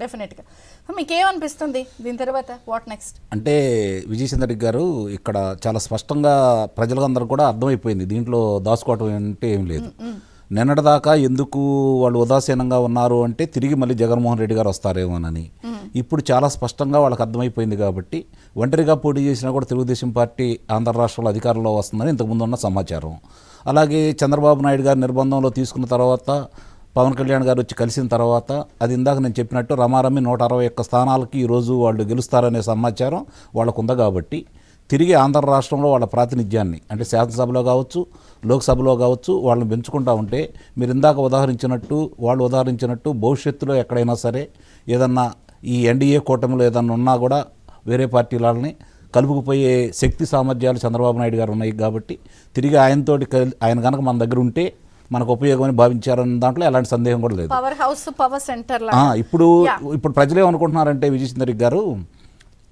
డెఫినెట్గా. మీకేమనిపిస్తుంది దీని తర్వాత వాట్ నెక్స్ట్? అంటే విజయచంద్ర రెడ్డి గారు ఇక్కడ చాలా స్పష్టంగా ప్రజలందరూ కూడా అర్థమైపోయింది, దీంట్లో దాచుకోవటం అంటే ఏం లేదు. నిన్నటిదాకా ఎందుకు వాళ్ళు ఉదాసీనంగా ఉన్నారు అంటే తిరిగి మళ్ళీ జగన్మోహన్ రెడ్డి గారు వస్తారేమోనని. ఇప్పుడు చాలా స్పష్టంగా వాళ్ళకి అర్థమైపోయింది కాబట్టి ఒంటరిగా పోటీ చేసినా కూడా తెలుగుదేశం పార్టీ ఆంధ్ర రాష్ట్రంలో అధికారంలో వస్తుందని ఇంతకుముందు ఉన్న సమాచారం. అలాగే చంద్రబాబు నాయుడు గారు నిర్బంధంలో తీసుకున్న తర్వాత పవన్ కళ్యాణ్ గారు వచ్చి కలిసిన తర్వాత అది ఇందాక నేను చెప్పినట్టు రమారమి 161 స్థానాలకి ఈరోజు వాళ్ళు గెలుస్తారనే సమాచారం వాళ్ళకు ఉంది. కాబట్టి తిరిగి ఆంధ్ర రాష్ట్రంలో వాళ్ళ ప్రాతినిధ్యాన్ని అంటే శాసనసభలో కావచ్చు లోక్సభలో కావచ్చు వాళ్ళని పెంచుకుంటూ ఉంటే మీరు ఇందాక వాళ్ళు ఉదాహరించినట్టు భవిష్యత్తులో ఎక్కడైనా సరే ఏదన్నా ఈ ఎన్డీఏ కూటమిలో ఏదన్నా ఉన్నా కూడా వేరే పార్టీలని కలుపుకుపోయే శక్తి సామర్థ్యాలు చంద్రబాబు నాయుడు గారు ఉన్నాయి. కాబట్టి తిరిగి ఆయన కనుక మన దగ్గర ఉంటే మనకు ఉపయోగమని భావించారన్న దాంట్లో ఎలాంటి సందేహం కూడా లేదు. Power house, power centre. ఇప్పుడు ప్రజలు ఏమనుకుంటున్నారంటే విజయచంద్ర రెడ్డి గారు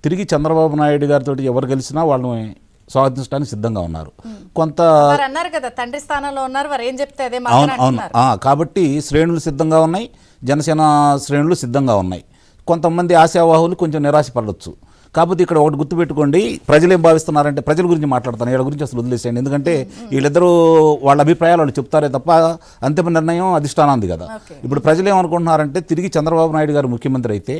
తిరిగి చంద్రబాబు నాయుడు గారితో ఎవరు గెలిచినా వాళ్ళని స్వాగతించడానికి సిద్ధంగా ఉన్నారు. కొంత అన్నారు కదా తండ్రి స్థానంలో ఉన్నారు, వారు ఏం చెప్తే అదే. అవును. కాబట్టి శ్రేణులు సిద్ధంగా ఉన్నాయి, జనసేన శ్రేణులు సిద్ధంగా ఉన్నాయి. కొంతమంది ఆశావాహులు కొంచెం నిరాశపడవచ్చు. కాకపోతే ఇక్కడ ఒకటి గుర్తుపెట్టుకోండి, ప్రజలు ఏం భావిస్తున్నారంటే ప్రజల గురించి మాట్లాడతాను, వీళ్ళ గురించి అసలు వదిలేసేయండి. ఎందుకంటే వీళ్ళిద్దరూ వాళ్ళ అభిప్రాయాలు వాళ్ళు చెప్తారే తప్ప అంతిమ నిర్ణయం అధిష్టానాంది కదా. ఇప్పుడు ప్రజలు ఏమనుకుంటున్నారంటే తిరిగి చంద్రబాబు నాయుడు గారు ముఖ్యమంత్రి అయితే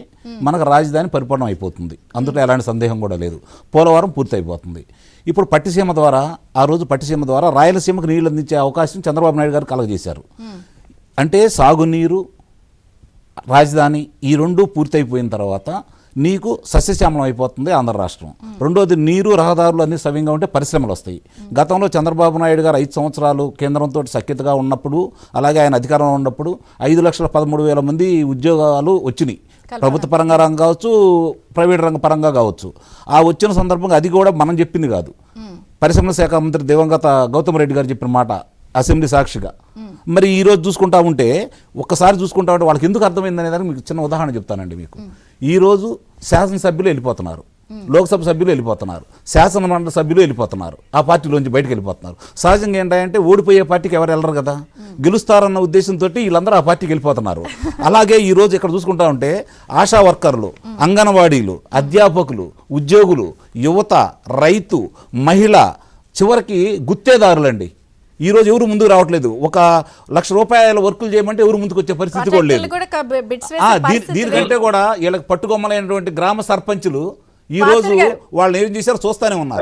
మనకు రాజధాని పరిపూర్ణం అయిపోతుంది, అందులో ఎలాంటి సందేహం కూడా లేదు. పోలవరం పూర్తి అయిపోతుంది. ఇప్పుడు పట్టిసీమ ద్వారా ఆ రోజు పట్టిసీమ ద్వారా రాయలసీమకు నీళ్లు అందించే అవకాశం చంద్రబాబు నాయుడు గారు కలగజేశారు. అంటే సాగునీరు, రాజధాని ఈ రెండూ పూర్తయిపోయిన తర్వాత నీకు సస్యశ్యామలం అయిపోతుంది ఆంధ్ర రాష్ట్రం. రెండోది నీరు, రహదారులు అన్ని సవ్యంగా ఉంటే పరిశ్రమలు వస్తాయి. గతంలో చంద్రబాబు నాయుడు గారు 5 సంవత్సరాలు కేంద్రంతో సఖ్యతగా ఉన్నప్పుడు, అలాగే ఆయన అధికారంలో ఉన్నప్పుడు 5,13,000 మంది ఉద్యోగాలు వచ్చినాయి. ప్రభుత్వ పరంగా రంగం కావచ్చు, ప్రైవేట్ రంగ పరంగా కావచ్చు. ఆ వచ్చిన సందర్భంగా అది కూడా మనం చెప్పింది కాదు, పరిశ్రమల శాఖ మంత్రి దివంగత గౌతమ్ రెడ్డి గారు చెప్పిన మాట అసెంబ్లీ సాక్షిగా. మరి ఈరోజు చూసుకుంటా ఉంటే ఒక్కసారి చూసుకుంటా ఉంటే వాళ్ళకి ఎందుకు అర్థమైందనే దానికి మీకు చిన్న ఉదాహరణ చెప్తానండి. మీకు ఈరోజు శాసనసభ్యులు వెళ్ళిపోతున్నారు, లోక్సభ సభ్యులు వెళ్ళిపోతున్నారు, శాసన మండలి సభ్యులు వెళ్ళిపోతున్నారు, ఆ పార్టీలోంచి బయటకు వెళ్ళిపోతున్నారు. సహజంగా ఏంటంటే ఓడిపోయే పార్టీకి ఎవరు వెళ్ళరు కదా, గెలుస్తారన్న ఉద్దేశంతో వీళ్ళందరూ ఆ పార్టీకి వెళ్ళిపోతున్నారు. అలాగే ఈరోజు ఇక్కడ చూసుకుంటా ఉంటే ఆశా వర్కర్లు, అంగన్వాడీలు, అధ్యాపకులు, ఉద్యోగులు, యువత, రైతు, మహిళ, చివరికి గుత్తేదారులండి ఈరోజు ఎవరు ముందుకు రావట్లేదు. 1,00,000 రూపాయల వర్కులు చేయమంటే ఎవరు ముందుకు వచ్చే పరిస్థితి కూడా లేదు. దీనికంటే కూడా వీళ్ళకి పట్టుకొమ్మలైనటువంటి గ్రామ సర్పంచులు ఈ రోజు వాళ్ళు ఏం చేశారు చూస్తానే ఉన్నారు.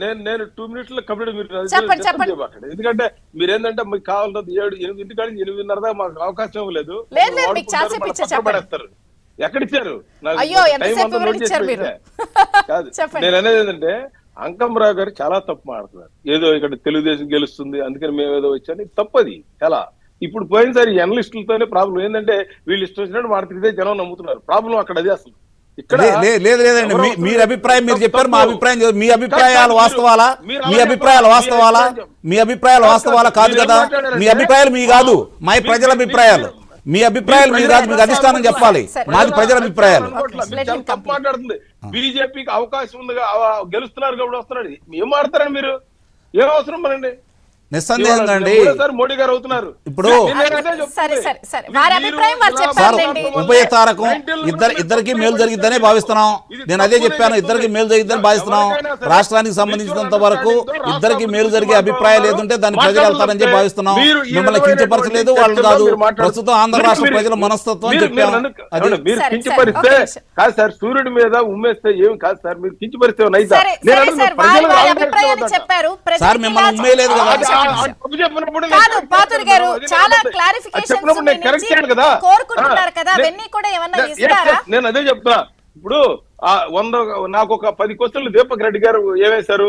నేను 2 మినిట్స్ కంప్లీట్ ఎందుకంటే మీరు ఏంటంటే మీకు కావాలంటే 7-8 కాడి 8:30 దాకా మాకు అవకాశం లేదు. ఎక్కడిచ్చారు? నేను అనేది ఏంటంటే అంకమరావు గారు చాలా తప్పు మాట్లాడుతున్నారు. ఏదో ఇక్కడ తెలుగుదేశం గెలుస్తుంది అందుకని మేము ఏదో వచ్చాను, తప్పది చాలా. ఇప్పుడు పోయినసారి ఎనలిస్టులతోనే ప్రాబ్లం ఏంటంటే వీళ్ళు ఇష్టం వచ్చినట్టు మాట్లాడితే జనం నమ్ముతున్నారు. ప్రాబ్లం అక్కడ అది అసలు. లేదండి, మీ అభిప్రాయం మీరు చెప్పారు, మా అభిప్రాయం మీ అభిప్రాయాలు వాస్తవాలా? మీ అభిప్రాయాలు వాస్తవాలా కాదు కదా. మీ అభిప్రాయాలు మీ కాదు, మా ప్రజల అభిప్రాయాలు. మీ అభిప్రాయాలు మీరు కాదు, మీకు అధిష్టానం చెప్పాలి, మాది ప్రజల అభిప్రాయాలు. మాట్లాడుతుంది బీజేపీకి అవకాశం ఉంది, గెలుస్తున్నారు కాబట్టి వస్తున్నాడు. ఏం మాడతారండి మీరు? ఏం అవసరం మనండి? నిస్సందేహంగా అండి మోడీ గారు అవుతున్నారు. ఇప్పుడు ఉభయ తారకం ఇద్దరికి మేలు జరిగిద్దనే భావిస్తున్నాం. నేను అదే చెప్పాను, ఇద్దరికి మేలు జరిగిద్దని భావిస్తున్నాం. రాష్ట్రానికి సంబంధించినంత వరకు ఇద్దరికి మేలు జరిగే అభిప్రాయం లేదంటే దాన్ని ప్రజలు వెళ్తారని చెప్పి భావిస్తున్నాం. మిమ్మల్ని కించపరచలేదు వాళ్ళు కాదు, ప్రస్తుతం ఆంధ్ర రాష్ట్ర ప్రజల మనస్తత్వం అని చెప్పాను. మీరు కించపరిస్తే కాదు సార్, సూర్యుడి మీద ఉమ్మేస్తే ఏమి కాదు సార్, మీరు కించపరిస్తే సార్ మిమ్మల్ని ఉమ్మేయలేదు కదా. నేను అదే చెప్తున్నా. ఇప్పుడు నాకు ఒక 10 క్వశ్చన్లు దీపక్ రెడ్డి గారు ఏమేశారు,